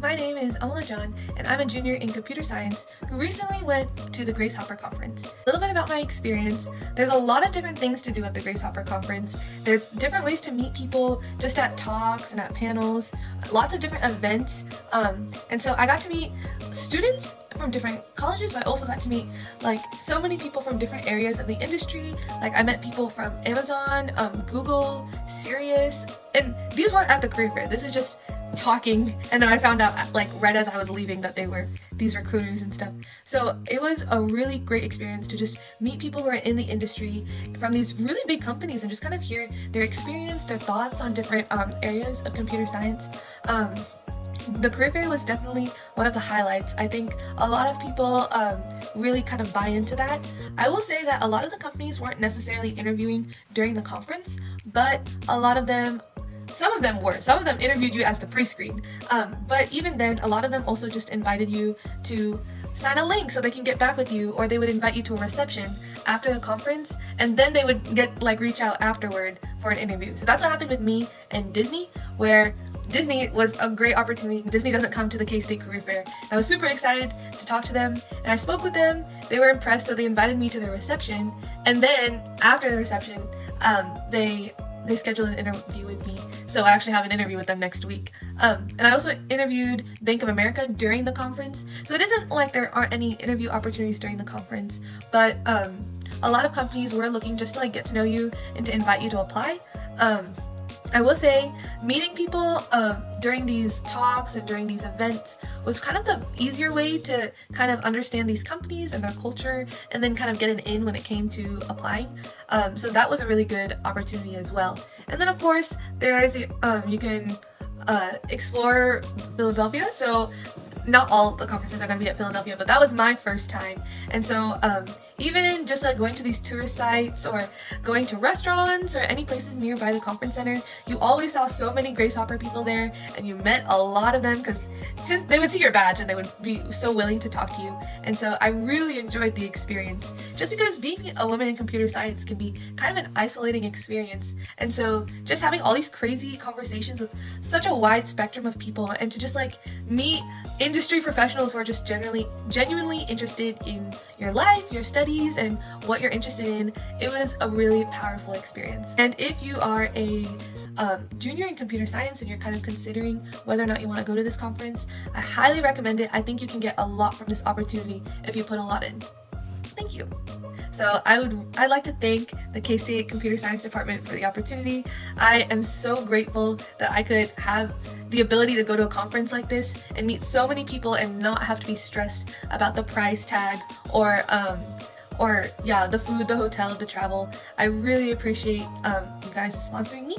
my name is Amala John, and I'm a junior in computer science who recently went to the Grace Hopper Conference. A little bit about my experience. There's a lot of different things to do at the Grace Hopper Conference. There's different ways to meet people just at talks and at panels, lots of different events. And so I got to meet students from different colleges, but I also got to meet so many people from different areas of the industry. I met people from Amazon, Google, Sirius, and these weren't at the career fair. This is just talking, and then I found out right as I was leaving that they were these recruiters and stuff. So it was a really great experience to just meet people who are in the industry from these really big companies and just kind of hear their experience, their thoughts on different areas of computer science. The career fair was definitely one of the highlights. I think a lot of people really kind of buy into that. I will say that a lot of the companies weren't necessarily interviewing during the conference, but some of them interviewed you as the pre-screen. But even then, a lot of them also just invited you to sign a link so they can get back with you, or they would invite you to a reception after the conference, and then they would reach out afterward for an interview. So that's what happened with me and Disney, where Disney was a great opportunity. Disney doesn't come to the K-State Career Fair. I was super excited to talk to them, and I spoke with them. They were impressed, so they invited me to their reception, and then after the reception, they scheduled an interview with me. So I actually have an interview with them next week. And I also interviewed Bank of America during the conference. So it isn't like there aren't any interview opportunities during the conference, but a lot of companies were looking just to get to know you and to invite you to apply. I will say meeting people during these talks and during these events was kind of the easier way to kind of understand these companies and their culture, and then kind of get an in when it came to applying. So that was a really good opportunity as well. And then of course there's you can explore Philadelphia. So not all the conferences are going to be at Philadelphia, but that was my first time. And so even just going to these tourist sites or going to restaurants or any places nearby the conference center, you always saw so many Grace Hopper people there, and you met a lot of them because since they would see your badge and they would be so willing to talk to you. And so I really enjoyed the experience, just because being a woman in computer science can be kind of an isolating experience. And so just having all these crazy conversations with such a wide spectrum of people, and to just meet industry professionals who are just genuinely interested in your life, your studies, and what you're interested in, it was a really powerful experience. And if you are a junior in computer science and you're kind of considering whether or not you want to go to this conference, I highly recommend it. I think you can get a lot from this opportunity if you put a lot in. Thank you. So I'd like to thank the K-State Computer Science Department for the opportunity. I am so grateful that I could have the ability to go to a conference like this and meet so many people and not have to be stressed about the price tag or the food, the hotel, the travel. I really appreciate you guys sponsoring me.